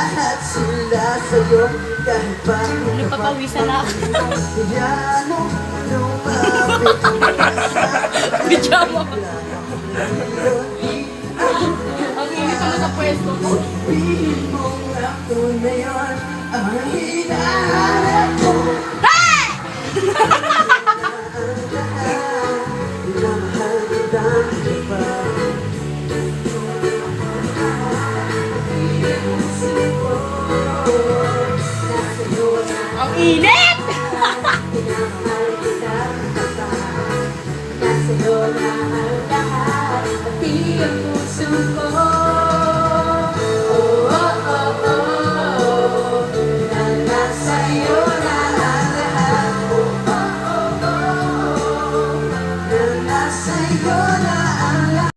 lahat sila sa'yo kahit pa Napapawisan na ako. Yan mo lumapit Pijama. Ang init ako sa pwesto ko. Sabihin mo ako na yun ang hinahanap ko. Mahal kita pa. Ang init! Pinamahal kita pa. Nasa iyo na